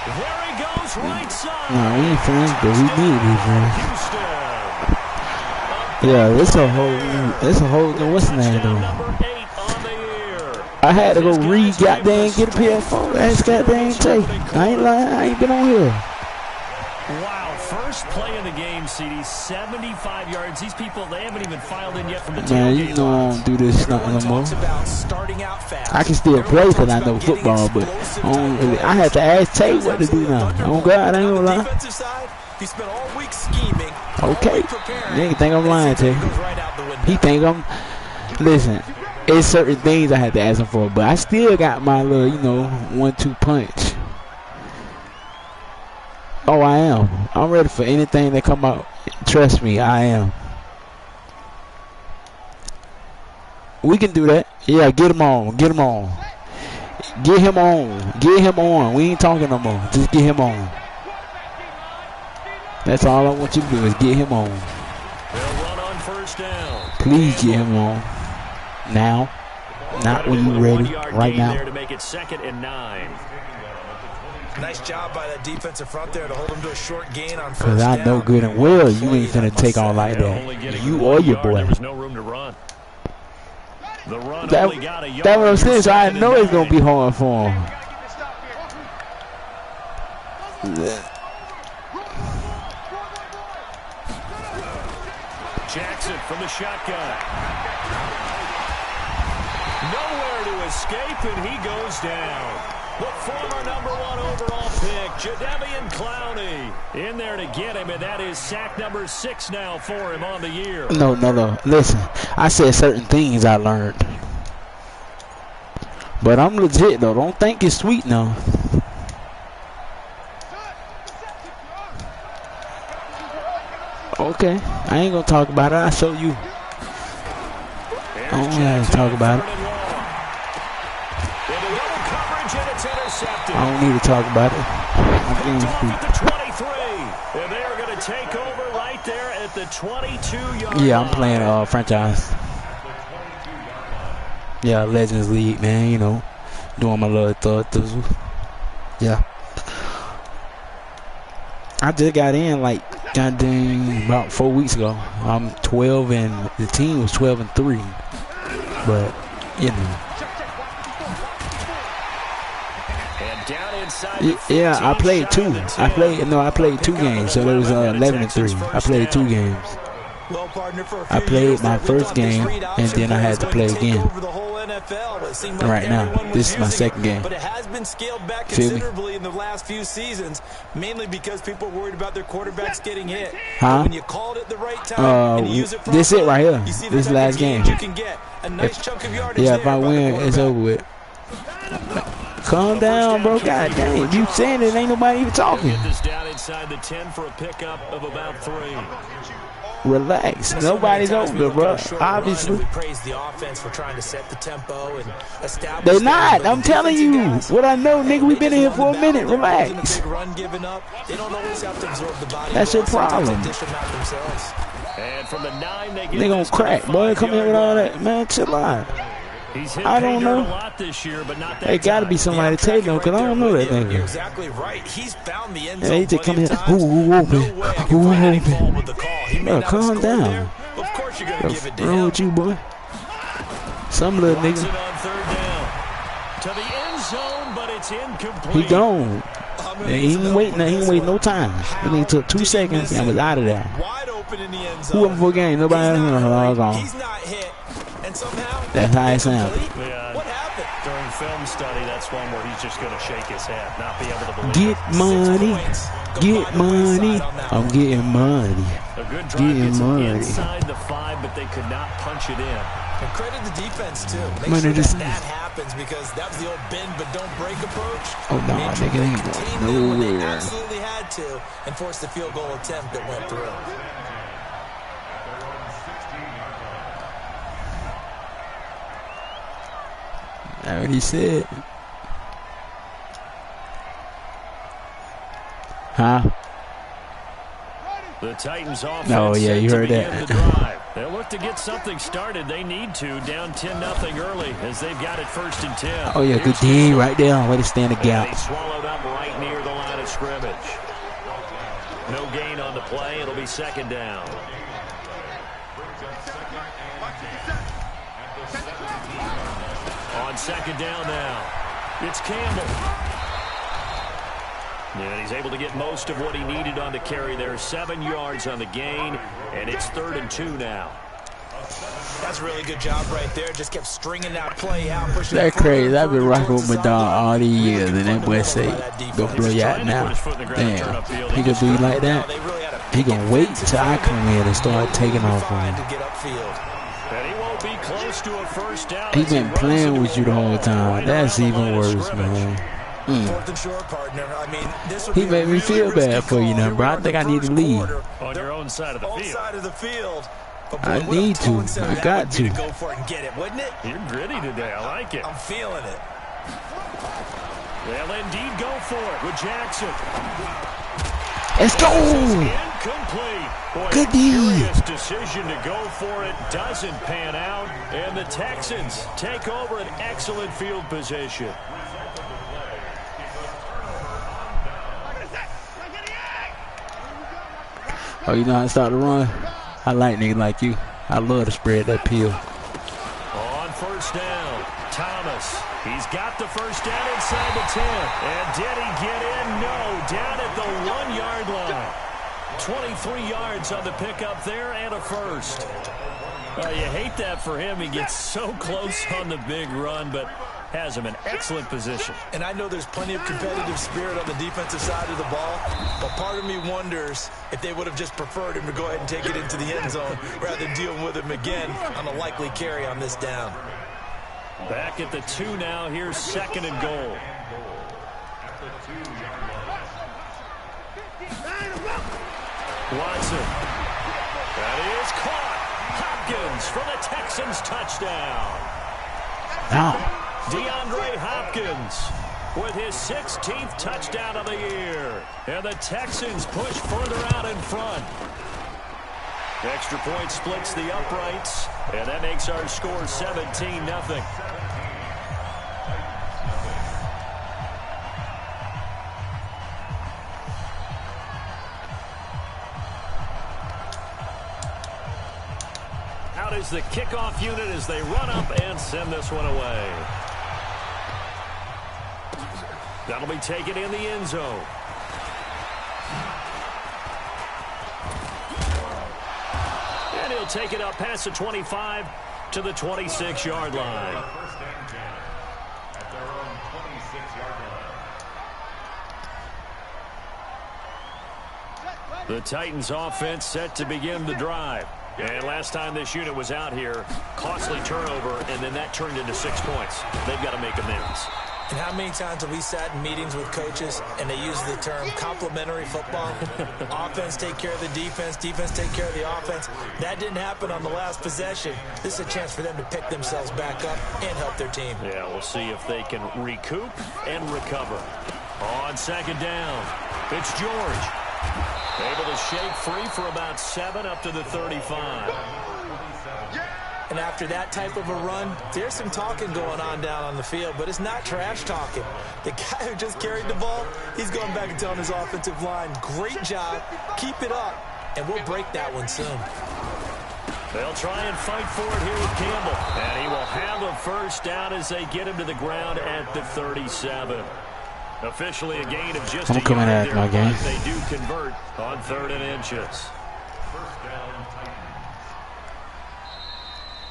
There he goes, right side. No, we ain't friends, but we need to be friends. Yeah, it's a whole, what's the name though? I had to go read goddamn get a PS4. That's goddamn tape. I ain't lying, I ain't been on here. Wow, first play of the game, CD, 75 yards. These people, they haven't even filed in yet from the tailgate. Man, you know I don't do this nothing no more. I can still play because I know football, but I have to ask Tate what to do now. Oh God, I ain't gonna lie. Okay, nigga think I'm lying to you. He think I'm. Listen, it's certain things I had to ask him for, but I still got my little, 1-2 punch. Oh, I am. I'm ready for anything that come out. Trust me, I am. We can do that. Yeah, get him on. Get him on. Get him on. Get him on. We ain't talking no more. Just get him on. That's all I want you to do is get him on. Please get him on. Now. Not when you're ready. Right now. To make it 2nd and 9. Nice job by that defensive front there to hold him to a short gain on first down. Because I know good and well you ain't finna take on like that. You or your boy. There was no room to run. The run That what I'm saying, so I know it's going to be hard for him. Jackson from the shotgun. Nowhere to escape, and he goes down. The former #1 overall pick, Jadeveon Clowney, in there to get him, and that is sack number 6 now for him on the year. No. Listen, I said certain things I learned. But I'm legit, though. Don't think it's sweet now. Okay, I ain't going to talk about it. I'll show you. I don't have to talk about it. I don't need to talk about it. And they are going to take over right there at the 22-yard Yeah, I'm playing franchise. Yeah, Legends League, man, doing my little thoughts. Yeah. I just got in like goddamn about 4 weeks ago. I'm 12 and the team was 12 and 3. But, yeah, I played 2. I played 2 games, so there was 11 and 3. I played 2 games. I played my first game, and then I had to play again. Right now, this is my second game. But it has been scaled back Feel me? considerably in the last few seasons, mainly because people are worried about their quarterbacks getting hit. Huh? When you called it the right time and you use it properly, this it right here. you see This the last game. You can get a nice chunk of yardage Yeah, there if I by the win, it's over with. Calm down, bro. God damn. You saying it, ain't nobody even talking. Get this down inside the 10 for a pickup of about 3. Relax. Nobody's over, bro. Obviously. We praise the offense for trying to set the tempo and establish. They're not. I'm telling you. What I know, nigga, we been in here for a minute. Relax. That's your problem. And from the 9, They gonna crack, boy. Come here with all that. Man, chill out. I don't know. There gotta be somebody taking him, because I don't know that nigga. Exactly right. He's found the end Yeah, zone. he just come here. Who open? Who open? Bro, calm down. Of course you're gonna give it to What's wrong him. with you, boy? Some little nigga. To the end zone, but it's incomplete. He gone. He ain't waiting no time. He only took 2 seconds and was out of there. Wide open in the end Who zone. up for a game? Nobody else. He's not hit. And somehow That's how it sounds. Yeah, what happened? during film study, that's one where he's just going to shake his head, not be able to believe Get money. Get money. I'm getting money. A good drive gets inside the 5, but they could not punch it in. And credit the defense, too. Make Man, sure just, that happens, because that was the old bend but don't break approach. Oh, no, nigga, ain't going They nowhere. absolutely had to, and forced the field goal attempt that went through. I already said. Huh? The Titans offense. Oh, yeah, you heard that. They'll look to get something started. They need to. Down 10-0 early as they've got it 1st and 10. Oh, yeah, good D right there. Way to stand the gap. They swallowed up right near the line of of scrimmage. No gain on the play. It'll be second down. On second down now, it's Campbell. And he's able to get most of what he needed on the carry there. 7 yards on the gain, and it's 3rd and 2 now. That's a really good job right there. Just kept stringing that play out. That's crazy. I've been rocking with my dog all these years, and that boy say, go blow you out now. Damn, he gonna do you like that? He gonna wait till I come in and start taking off on him. And he won't be close to a first down. He been playing with you the whole time. That's even worse, man. He made me feel bad for you now, bro. I think I need to leave. On your own side of the field. I need to. I got to. Go for it and get it, wouldn't it? You're gritty today. I like it. I'm feeling it. They'll indeed go for it with Jackson. Let's go. Incomplete. Boy, good deal. Decision to go for it doesn't pan out, and the Texans take over an excellent field position. Oh, you know how to start to run? I like niggas like you. I love to spread that peel. On first down, Thomas. He's got the first down inside the 10. And did he get in? No. Down at the 1-yard line. 23 yards on the pickup there and a first. You hate that for him. He gets so close on the big run, but has him in excellent position. And I know there's plenty of competitive spirit on the defensive side of the ball, but part of me wonders if they would have just preferred him to go ahead and take it into the end zone rather than deal with him again on a likely carry on this down. Back at the 2 now. Here's 2nd and goal. Watson. That is caught. Hopkins for the Texans touchdown. DeAndre Hopkins with his 16th touchdown of the year. And the Texans push further out in front. Extra point splits the uprights, and that makes our score 17-0. Out is the kickoff unit as they run up and send this one away. That'll be taken in the end zone. And he'll take it up past the 25 to the 26-yard line. The Titans offense set to begin the drive. And last time this unit was out here, costly turnover, and then that turned into 6 points. They've got to make amends. And how many times have we sat in meetings with coaches and they use the term complementary football? Offense take care of the defense, defense take care of the offense. That didn't happen on the last possession. This is a chance for them to pick themselves back up and help their team. Yeah, we'll see if they can recoup and recover. On second down, it's George. Able to shake free for about 7 up to the 35. And after that type of a run, there's some talking going on down on the field, but it's not trash talking. The guy who just carried the ball, he's going back and telling his offensive line, great job, keep it up, and we'll break that one soon. They'll try and fight for it here with Campbell. And he will have a first down as they get him to the ground at the 37. Officially a gain of just a yard there, my game. They do convert on 3rd and inches.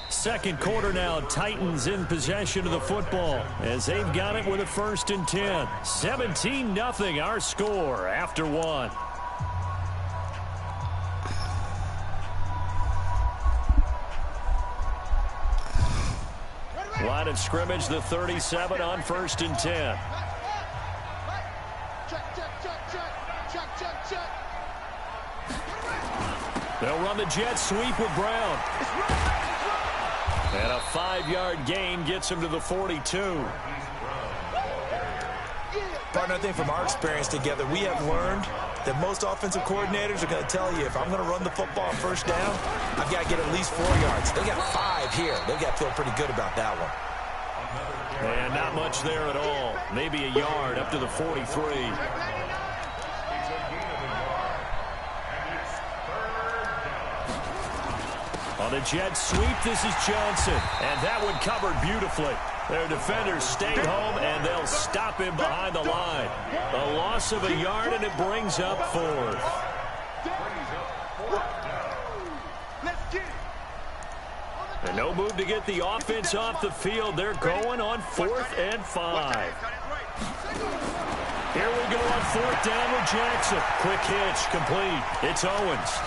Second quarter now, Titans in possession of the football as they've got it with a 1st and 10. 17-0 our score after 1. Line of scrimmage, the 37 on 1st and 10. They'll run the jet sweep with Brown. And a 5-yard gain gets him to the 42. Partner, I think from our experience together, we have learned that most offensive coordinators are going to tell you, if I'm going to run the football on first down, I've got to get at least 4 yards. They got 5 here. They've got to feel pretty good about that one. And not much there at all. Maybe a yard up to the 43. On the jet sweep, this is Johnson. And that one covered beautifully. Their defenders stayed home, and they'll stop him behind the line. A loss of a yard, and it brings up 4th. And no move to get the offense off the field. They're going on 4th and 5. Here we go on 4th down with Jackson. Quick hitch, complete. It's Owens.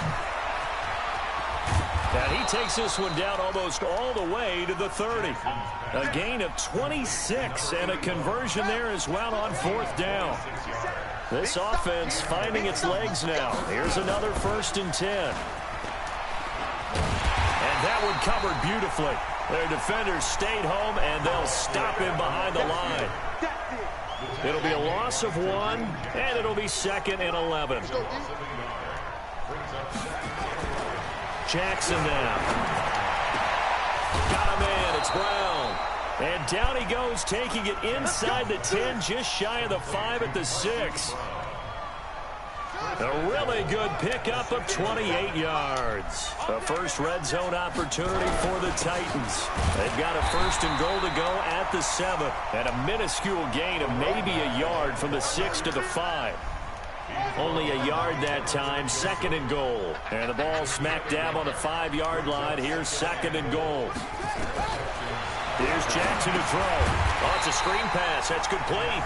And he takes this one down almost all the way to the 30. A gain of 26 and a conversion there as well on 4th down. This offense finding its legs now. Here's another 1st and 10. And that one covered beautifully. Their defenders stayed home, and they'll stop him behind the line. It'll be a loss of 1, and it'll be 2nd and 11. Jackson now. Got a man. It's Brown. And down he goes, taking it inside the 10, just shy of the 5 at the 6. A really good pickup of 28 yards. A first red zone opportunity for the Titans. They've got a 1st and goal to go at the 7. And a minuscule gain of maybe a yard from the 6 to the 5. Only a yard that time, 2nd and goal. And the ball smack dab on the 5-yard line. Here's 2nd and goal. Here's Jackson to throw. Oh, it's a screen pass. That's complete.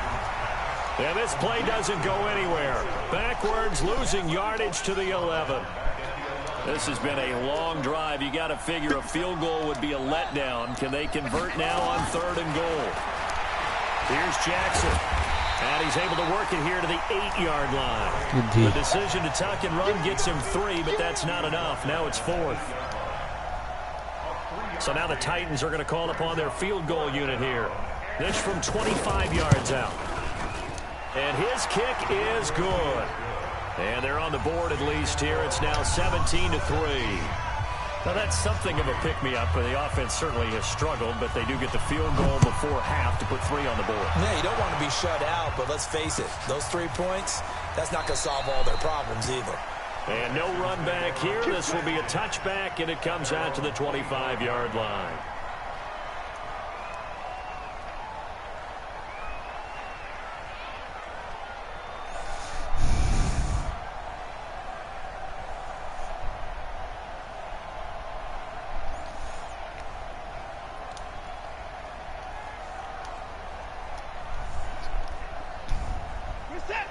And this play doesn't go anywhere. Backwards, losing yardage to the 11. This has been a long drive. You got to figure a field goal would be a letdown. Can they convert now on 3rd and goal? Here's Jackson. And he's able to work it here to the 8-yard line. Indeed. The decision to tuck and run gets him 3, but that's not enough. Now it's 4th. So now the Titans are going to call upon their field goal unit here. This from 25 yards out. And his kick is good. And they're on the board at least here. It's now 17-3. Now, that's something of a pick-me-up, but the offense certainly has struggled, but they do get the field goal before half to put 3 on the board. Yeah, you don't want to be shut out, but let's face it, those 3 points, that's not going to solve all their problems either. And no run back here. This will be a touchback, and it comes out to the 25-yard line.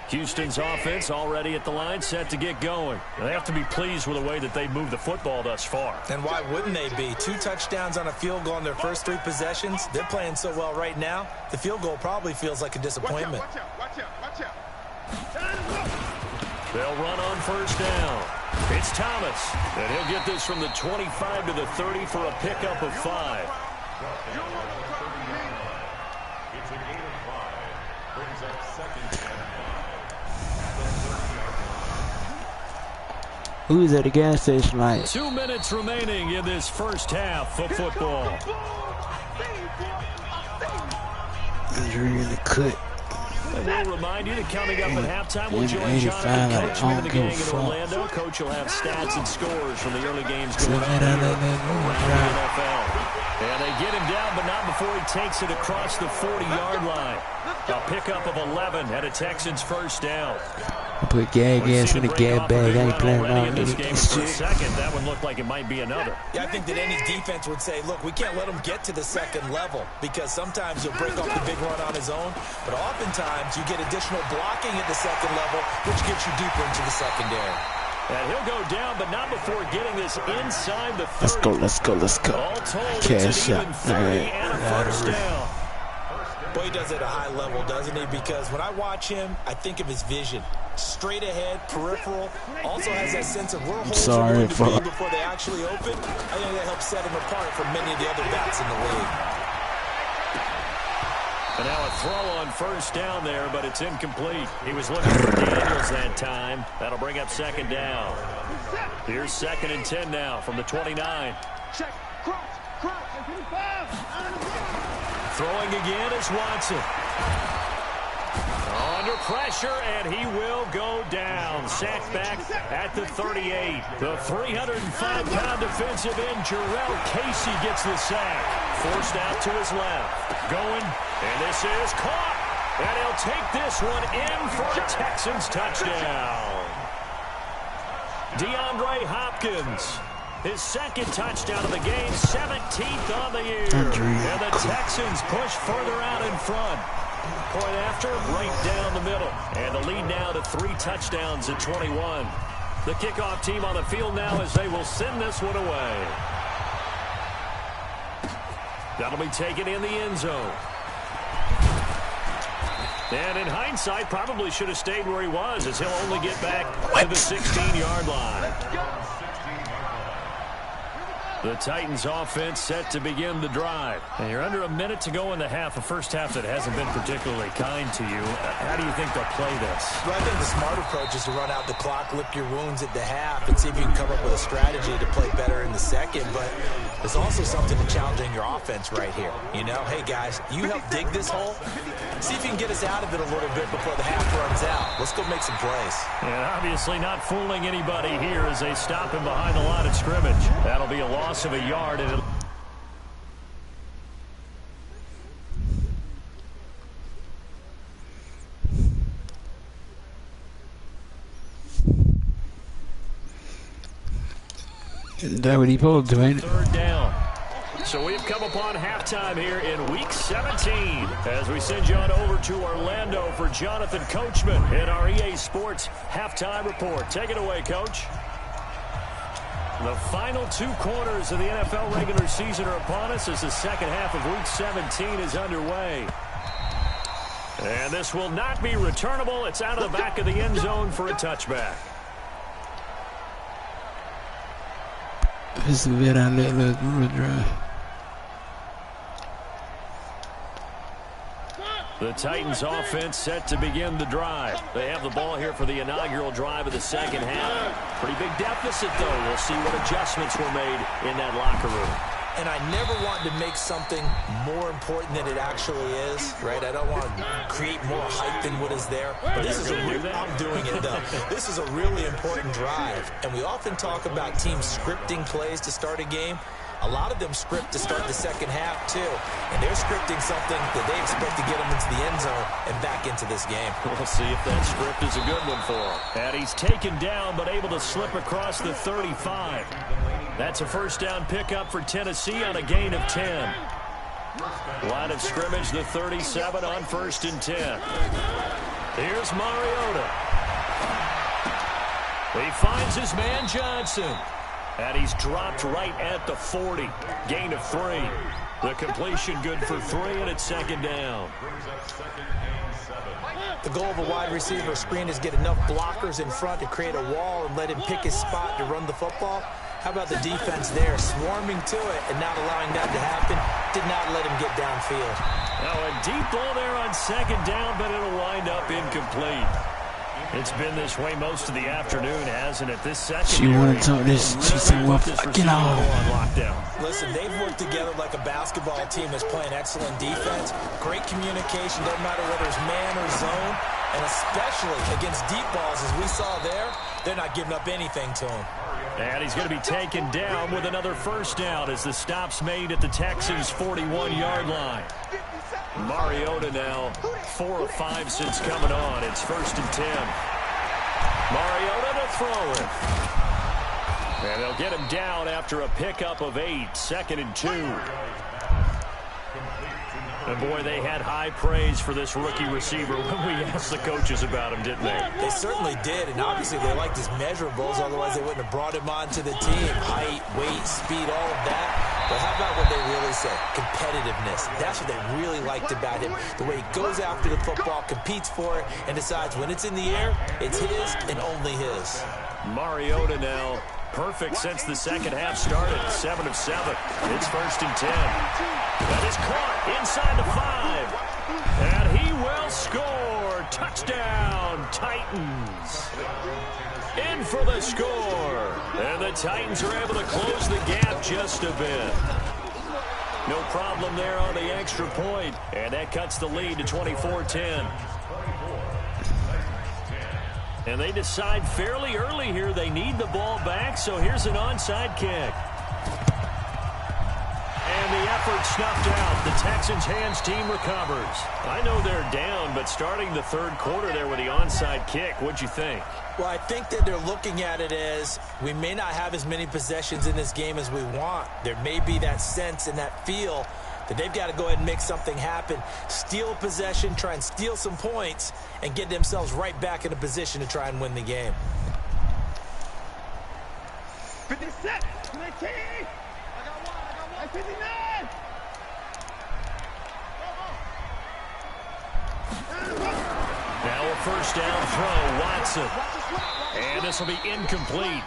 Houston's offense already at the line, set to get going. They have to be pleased with the way that they've moved the football thus far. And why wouldn't they be? 2 touchdowns on a field goal in their first 3 possessions. They're playing so well right now, the field goal probably feels like a disappointment. Watch out. They'll run on 1st down. It's Thomas. And he'll get this from the 25 to the 30 for a pickup of 5. It's a gain of 5. Brings up 2nd down. Who's at the gas station like? 2 minutes remaining in this first half of football. Injury in the cut. And we'll remind you that coming up at halftime, we'll join Jonathan Coach with the gang in Orlando. Coach will have stats and scores from the early games going on here around the NFL. And they get him down, but not before he takes it across the 40-yard line. A pickup of 11 at a Texans 1st down. Put gas in the gas bag. I ain't playing around this with game it. for a second. That one looked like it might be another. Yeah, I think that any defense would say, look, we can't let him get to the 2nd level because sometimes he'll break off the big run on his own, but oftentimes you get additional blocking at the 2nd level, which gets you deeper into the secondary. And he'll go down, but not before getting this inside the 30. Let's go. All told, Cash it's an shot. even 30 and a 1st down. Boy, he does it at a high level, doesn't he? Because when I watch him, I think of his vision. Straight ahead, peripheral. Also has that sense of where holes are going to be before they actually open. I think that helps set him apart from many of the other backs in the league. And now a throw on 1st down there, but it's incomplete. He was looking for Daniels that time. That'll bring up 2nd down. Here's 2nd and 10 now from the 29. Check, cross. Throwing again is Watson. Oh, Under pressure, and he will go down. Sacked back at the 38. The 305-pound defensive end, Jurrell Casey, gets the sack. Forced out to his left. Going, and this is caught. And he'll take this one in for a Texans touchdown. DeAndre Hopkins, his second touchdown of the game, 17th on the year. And the Texans push further out in front. Point after, right down the middle. And the lead now to 3 touchdowns at 21. The kickoff team on the field now as they will send this one away. That'll be taken in the end zone. And in hindsight, probably should have stayed where he was, as he'll only get back to the 16-yard line. The Titans offense set to begin the drive. And you're under a minute to go in the half, a first half that hasn't been particularly kind to you. How do you think they'll play this? Well, I think the smart approach is to run out the clock, lick your wounds at the half, and see if you can come up with a strategy to play better in the second. But there's also something to challenging your offense right here. You know, hey, guys, you help dig this hole. See if you can get us out of it a little bit before the half runs out. Let's go make some plays. And obviously not fooling anybody here as they stop him behind the line of scrimmage. That'll be a loss of a yard, and it'll that what he pulled to, ain't it? Third down. So we've come upon halftime here in Week 17 as we send you on over to Orlando for Jonathan Coachman in our EA Sports Halftime Report. Take it away, Coach. The final 2 quarters of the NFL regular season are upon us as the second half of Week 17 is underway. And this will not be returnable. It's out of the back of the end zone for a touchback. This is where I let the drive. The Titans offense set to begin the drive. They have the ball here for the inaugural drive of the second half. Pretty big deficit, though. We'll see what adjustments were made in that locker room. And I never want to make something more important than it actually is, right? I don't want to create more hype than what is there. But this is I'm doing it, though. This is a really important drive. And we often talk about teams scripting plays to start a game. A lot of them script to start the second half, too. And they're scripting something that they expect to get them into the end zone and back into this game. We'll see if that script is a good one for him. And he's taken down, but able to slip across the 35. That's a first down pickup for Tennessee on a gain of 10. Line of scrimmage, the 37 on 1st and 10. Here's Mariota. He finds his man Johnson. And he's dropped right at the 40. Gain of 3. The completion good for 3, and it's second down. The goal of a wide receiver screen is get enough blockers in front to create a wall and let him pick his spot to run the football. How about the defense there, swarming to it and not allowing that to happen? Did not let him get downfield. Now a deep ball there on second down, but it'll wind up incomplete. It's been this way most of the afternoon, hasn't it? This second. She wanted to this. She said, "Well, get on lockdown." Listen, they've worked together like a basketball team that's playing excellent defense. Great communication, doesn't matter whether it's man or zone. And especially against deep balls, as we saw there, they're not giving up anything to him. And he's going to be taken down with another first down as the stop's made at the Texans' 41-yard line. Mariota now 4 of 5 since coming on. It's 1st and 10. Mariota to throw it. And they'll get him down after a pickup of 8. 2nd and 2. And boy, they had high praise for this rookie receiver when we asked the coaches about him, didn't they? They certainly did, and obviously they liked his measurables, otherwise they wouldn't have brought him onto the team. Height, weight, speed, all of that. But how about what they really said? Competitiveness. That's what they really liked about him. The way he goes after the football, competes for it, and decides when it's in the air, it's his and only his. Mariota now perfect since the second half started. 7 of 7. It's 1st and 10. That is caught inside the 5. And he will score. Touchdown, Titans. In for the score. And the Titans are able to close the gap just a bit. No problem there on the extra point. And that cuts the lead to 24-10. And they decide fairly early here they need the ball back, so here's an onside kick. And the effort snuffed out. The Texans' hands team recovers. I know they're down, but starting the third quarter there with the onside kick, what'd you think? Well, I think that they're looking at it as we may not have as many possessions in this game as we want. There may be that sense and that feel that they've got to go ahead and make something happen, steal a possession, try and steal some points, and get themselves right back in a position to try and win the game. 57, 19. I got one. 59. Now a first down throw, Watson. And this will be incomplete.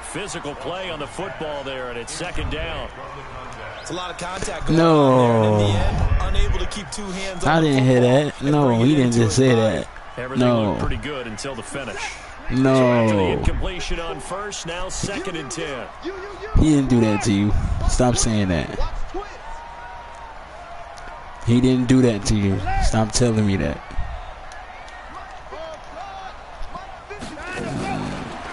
Physical play on the football there, and it's second down. It's a lot of contact going on there, and in the end, unable to keep two hands on I didn't hear that. No, he didn't just say that. Everything looked pretty good until the finish. No. So after the incompletion on first, now 2nd and 10. He didn't do that to you. Stop saying that. He didn't do that to you. Stop telling me that.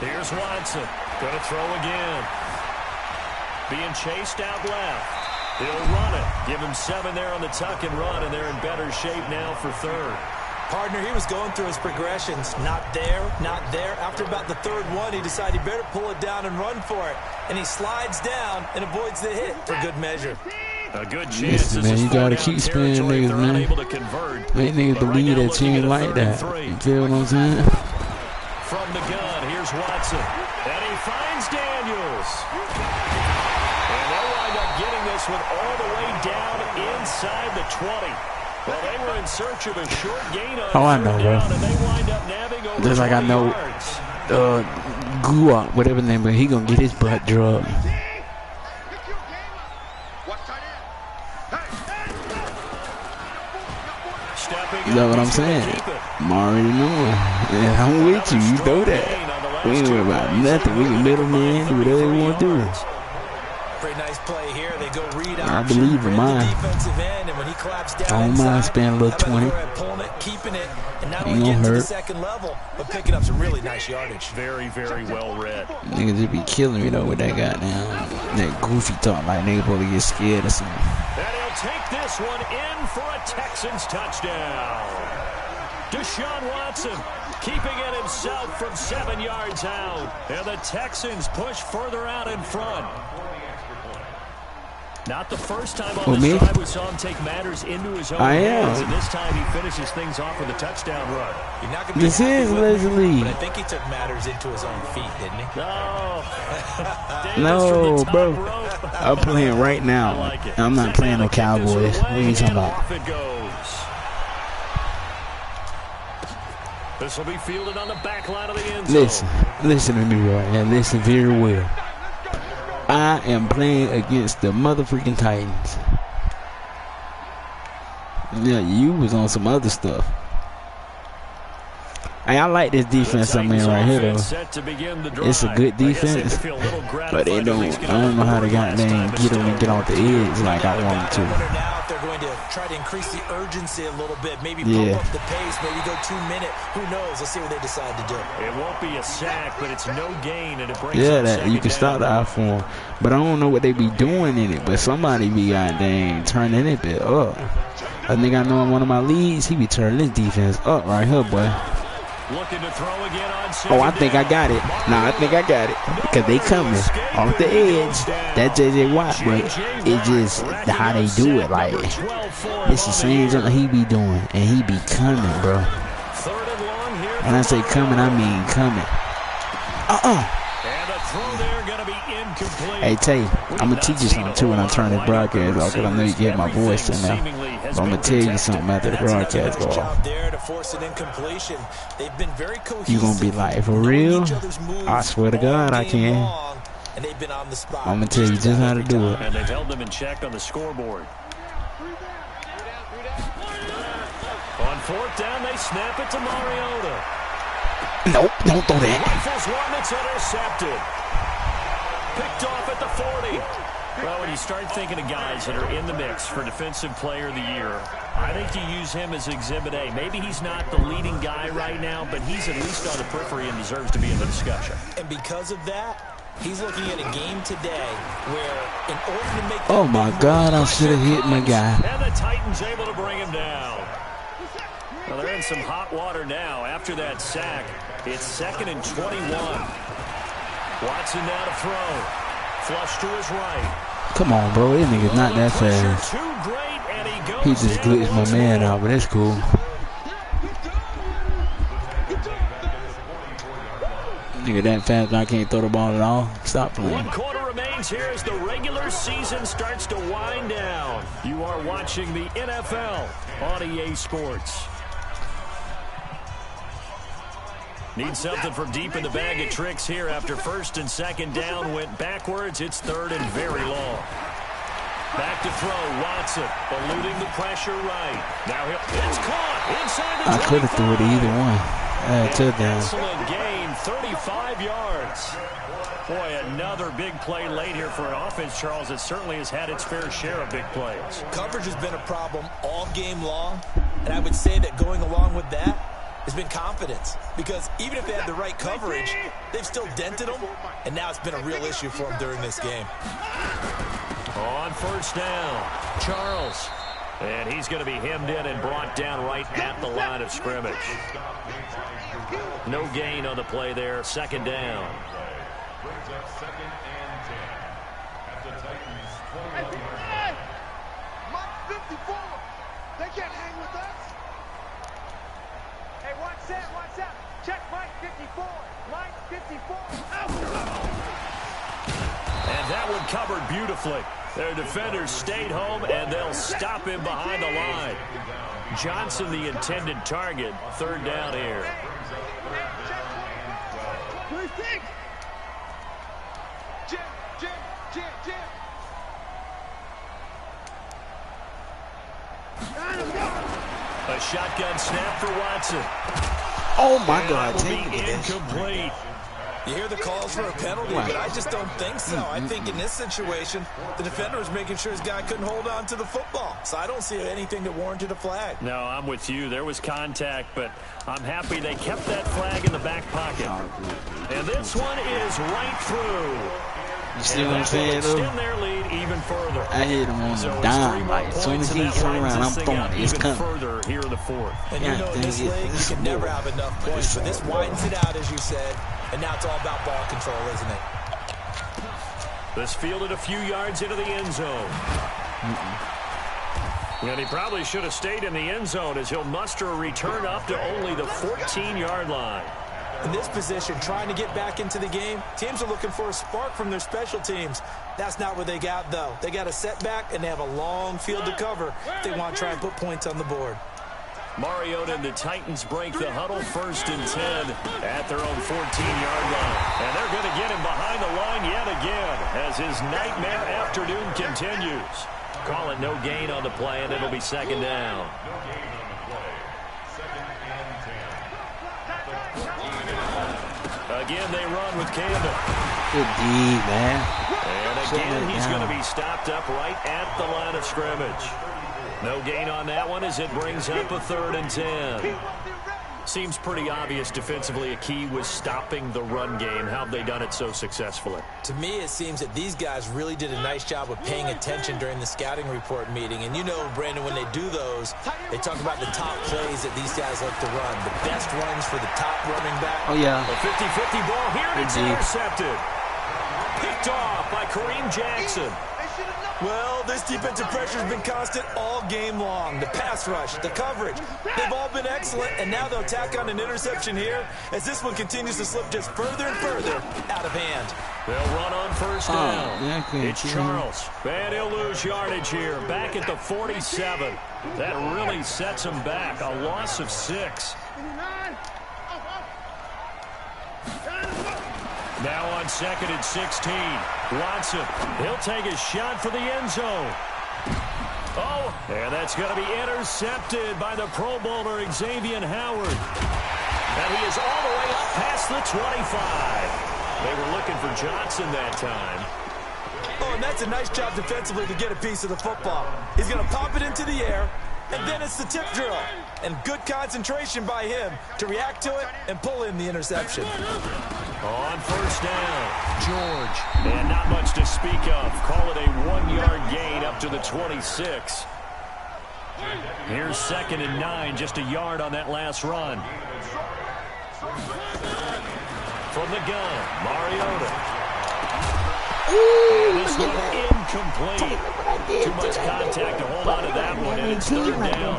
Here's Watson. Going to throw again. Being chased out left. He'll run it. Give him 7 there on the tuck and run, and they're in better shape now for third. Partner, he was going through his progressions. Not there, not there. After about the third one, he decided he better pull it down and run for it. And he slides down and avoids the hit for good measure. A good chance. Listen, man, you gotta keep spinning niggas, man. Make niggas believe that you ain't like that. You feel what I'm saying? From the gun, here's Watson. And he finds Daniels. And they'll wind up getting this one all the way down inside the 20. Well, they were in search of a short gain on I know, bro. and they wind up nabbing over Just like I know, Guap, whatever name, but he gonna get his butt drugged. You know what I'm saying? I'm already knowing. Yeah, I'm with you. You know that. We ain't worried about nothing. We can middleman, do whatever we want to do. Pretty nice play here. They go read I believe in mine. I don't mind spending a little 20. Keeping it, and not Ain't only gonna getting to the hurt. second level, but picking up some really nice yardage. Very, very well read. Niggas just be killing me though with that goddamn, that goofy talk like niggas supposed to get scared or something. And he'll take this one in for a Texans touchdown. Deshaun Watson keeping it himself from 7 yards out. And the Texans push further out in front. Not the first time on this drive we saw him take matters into his own hands. And this time he finishes things off with a touchdown run. You're not gonna be This is Leslie. but I think he took matters into his own feet, didn't he? No. No, bro. I'm playing right now. I'm not playing no Cowboys. What are you talking about? Off it goes. This will be fielded on the back line of the end zone. Listen to me right now. Listen very well. I am playing against the motherfucking Titans. Yeah, you was on some other stuff. Hey, I like this defense I'm in right here, though. It's a good defense, but they don't. I don't know how to goddamn get them and get off the edge like I want them to. Now, if they're going to try to increase the urgency a little bit, maybe pump up the pace, maybe go 2 minute. Who knows? Let's see what they decide to do. It won't be a sack, but it's no gain, and it brings that you can stop the eye form, but I don't know what they be doing in it. But somebody be goddamn turning it bit up. I think I know in one of my leads, he be turning his defense up right here, boy. Looking to throw again on Oh, I think I got it. Nah, I think I got it. Because they coming off the edge. That J.J. Watt, but it's just how they do it. Like, it's the same thing he be doing. And he be coming, bro. When I say coming, I mean coming. Hey, Tay, I'm going to teach you something, too, when I turn this broadcast off. Because I know you get my voice in there. But I'm going to tell you something after the broadcast go off. You going to be like, for real? I swear to God, I can. I'm going to tell you just how to do it. And they've held them in check on the scoreboard. On fourth down, they snap it to Mariota. Nope, don't throw that. Rifles one that's intercepted. Picked off at the 40. Well, when you start thinking of guys that are in the mix for Defensive Player of the Year, I think you use him as Exhibit A. Maybe he's not the leading guy right now, but he's at least on the periphery and deserves to be in the discussion. And because of that, he's looking at a game today where in order to make... Oh, my God, I should have hit my guy. And the Titans able to bring him down. Well, they're in some hot water now. After that sack, it's 2nd and 21. Watson now to throw. Flush to his right. Come on, bro. This nigga's not that fast. He just glitched my man out, but that's cool. Nigga that fast, I can't throw the ball at all. Stop playing. 1 quarter remains here as the regular season starts to wind down. You are watching the NFL on EA Sports. Need something from deep in the bag of tricks here after 1st and 2nd down went backwards. It's 3rd and very long. Back to throw. Watson eluding the pressure right. Now it's caught inside the 25. I could have threw it either one. Touchdown. Excellent gain, 35 yards. Boy, another big play late here for an offense, Charles, that certainly has had its fair share of big plays. Coverage has been a problem all game long, and I would say that going along with that has been confidence, because even if they had the right coverage, they've still dented them, and now it's been a real issue for them during this game. On 1st down, Charles. And he's going to be hemmed in and brought down right at the line of scrimmage. No gain on the play there. 2nd down. Brings up 2nd and 10. At the Titans 21. Mike 54. They can't hang with us. Hey, watch that. Check Mike 54. Mike 54. And that one covered beautifully. Their defenders stayed home, and they'll stop him behind the line. Johnson, the intended target. 3rd down here. A shotgun snap for Watson. Oh, my God. That will be incomplete. You hear the calls for a penalty, but I just don't think so. I think in this situation, the defender was making sure his guy couldn't hold on to the football. So I don't see anything that warranted a flag. No, I'm with you. There was contact, but I'm happy they kept that flag in the back pocket. And this one is right through. You see what I'm saying, though? Extend their lead even further. I hit him on the dime. Like, as soon as he turn around, I'm throwing it. It's coming. Further here in the 4th. And you know, in this league, you can never have enough points. But this widens it out, as you said. And now it's all about ball control, isn't it? This fielded a few yards into the end zone. And he probably should have stayed in the end zone as he'll muster a return up to only the 14-yard line. In this position, trying to get back into the game, teams are looking for a spark from their special teams. That's not what they got, though. They got a setback, and they have a long field to cover if they want to try and put points on the board. Mariota and the Titans break the huddle. 1st and 10 at their own 14-yard line. And they're going to get him behind the line yet again as his nightmare afternoon continues. Call it no gain on the play, and it'll be 2nd down. No gain on the play. 2nd and 10. Again, they run with Campbell. Good D, man. And again, he's going to be stopped up right at the line of scrimmage. No gain on that one as it brings up a 3rd and 10. Seems pretty obvious defensively a key was stopping the run game. How have they done it so successfully? To me, it seems that these guys really did a nice job of paying attention during the scouting report meeting. And you know, Brandon, when they do those, they talk about the top plays that these guys like to run. The best runs for the top running back. Oh, yeah. A 50-50 ball here, and it's intercepted. Picked off by Kareem Jackson. Well, this defensive pressure has been constant all game long. The pass rush, the coverage, they've all been excellent, and now they'll tack on an interception here as this one continues to slip just further and further out of hand. They'll run on 1st down. It's Charles. And he'll lose yardage here. Back at the 47. That really sets him back. A loss of 6. Now on 2nd and 16. Watson, he'll take a shot for the end zone. Oh, and that's going to be intercepted by the Pro Bowler Xavier Howard. And he is all the way up past the 25. They were looking for Johnson that time. Oh, and that's a nice job defensively to get a piece of the football. He's going to pop it into the air, and then it's the tip drill. And good concentration by him to react to it and pull in the interception. On first down, George. And not much to speak of. Call it a 1-yard gain up to the 26. Here's 2nd and 9, just a yard on that last run. From the gun, Mariota. And this one incomplete. Too much contact to hold on to that one, and it's 3rd down.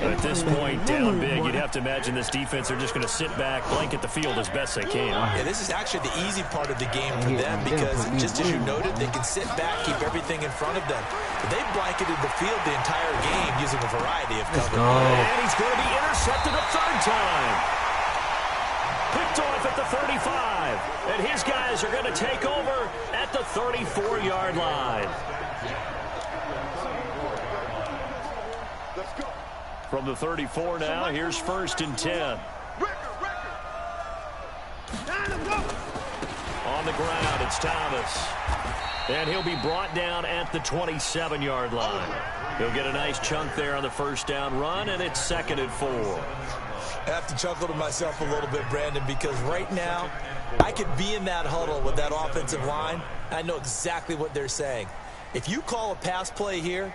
But at this point, down big, you'd have to imagine this defense are just going to sit back, blanket the field as best they can. Yeah, this is actually the easy part of the game for them because, just as you noted, they can sit back, keep everything in front of them. But they've blanketed the field the entire game using a variety of cover. And he's going to be intercepted a 3rd time. Picked off at the 35. And his guys are going to take over at the 34-yard line. From the 34 now, here's 1st and 10. On the ground, it's Thomas. And he'll be brought down at the 27-yard line. He'll get a nice chunk there on the 1st down run, and it's 2nd and 4. I have to chuckle to myself a little bit, Brandon, because right now I could be in that huddle with that offensive line. I know exactly what they're saying. If you call a pass play here,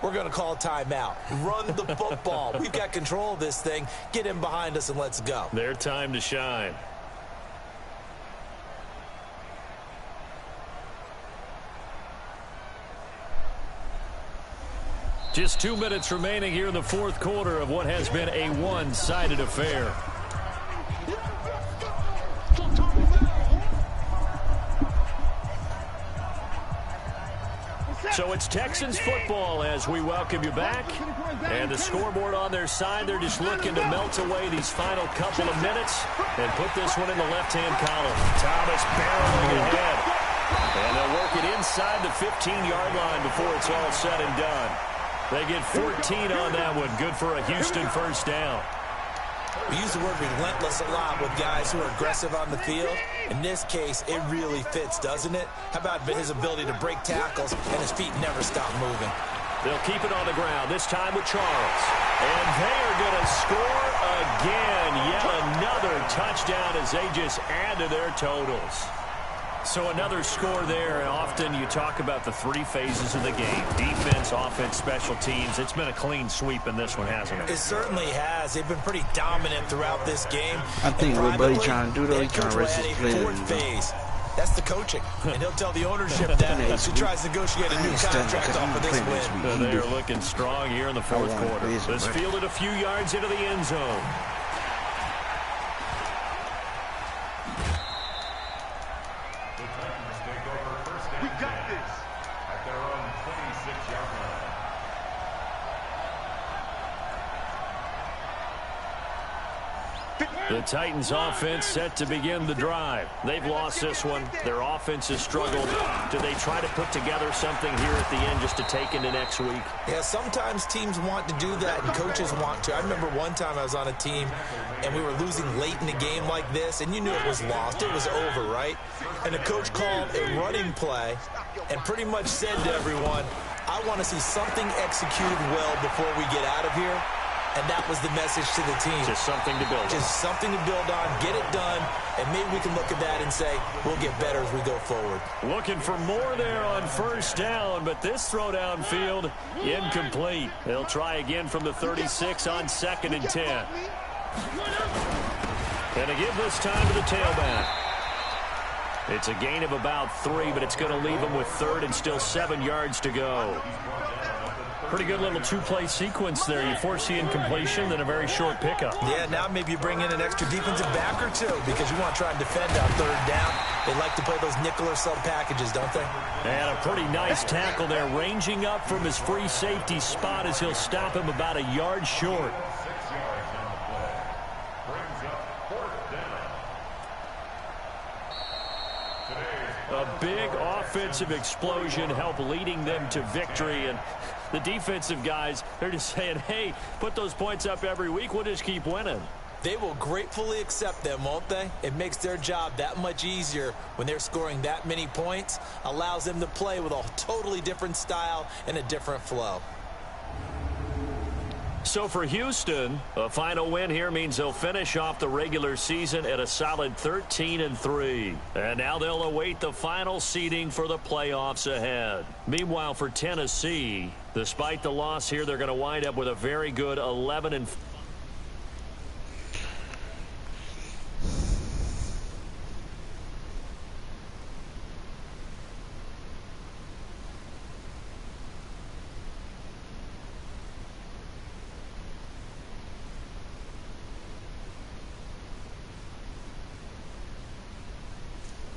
we're going to call a timeout. Run the football. We've got control of this thing. Get in behind us and let's go. Their time to shine. Just 2 minutes remaining here in the 4th quarter of what has been a one-sided affair. So it's Texans football as we welcome you back. And the scoreboard on their side, they're just looking to melt away these final couple of minutes and put this one in the left-hand column. Thomas barreling ahead. And they'll work it inside the 15-yard line before it's all said and done. They get 14 on that one. Good for a Houston 1st down. We use the word relentless a lot with guys who are aggressive on the field. In this case, it really fits, doesn't it? How about his ability to break tackles and his feet never stop moving? They'll keep it on the ground, this time with Charles. And they are going to score again. Yet another touchdown as they just add to their totals. So another score there, and often you talk about the 3 phases of the game. Defense, offense, special teams. It's been a clean sweep in this one, hasn't it? It certainly has. They've been pretty dominant throughout this game. I think what Buddy trying to do, though, he's trying to rest his players. Phase. That's the coaching. And he'll tell the ownership that as he tries to negotiate a new contract off of this win. They are looking strong here in the 4th quarter. This fielded a few yards into the end zone. We got this at their own 26-yard line. The Titans offense set to begin the drive. They've lost this one. Their offense has struggled. Do they try to put together something here at the end just to take into next week? Yeah, sometimes teams want to do that and coaches want to. I remember one time I was on a team and we were losing late in the game like this, and you knew it was lost. It was over, right? And the coach called a running play and pretty much said to everyone, I want to see something executed well before we get out of here. And that was the message to the team. Just something to build on. Just something to build on, get it done, and maybe we can look at that and say, we'll get better as we go forward. Looking for more there on 1st down, but this throw downfield, incomplete. They'll try again from the 36 on 2nd and 10. And to give this time to the tailback. It's a gain of about 3, but it's going to leave them with 3rd and still 7 yards to go. Pretty good little 2-play sequence there. You force the incompletion, then a very short pickup. Yeah, now maybe you bring in an extra defensive back or 2 because you want to try and defend on 3rd down. They like to play those nickel or sub packages, don't they? And a pretty nice tackle there, ranging up from his free safety spot as he'll stop him about a yard short. 6 yards on the play. Brings up 4th down. A big offensive explosion helped leading them to victory, and the defensive guys, they're just saying, hey, put those points up every week, we'll just keep winning. They will gratefully accept them, won't they? It makes their job that much easier when they're scoring that many points, allows them to play with a totally different style and a different flow. So for Houston, a final win here means they'll finish off the regular season at a solid 13-3. And now they'll await the final seeding for the playoffs ahead. Meanwhile, for Tennessee, despite the loss here, they're going to wind up with a very good 11-4.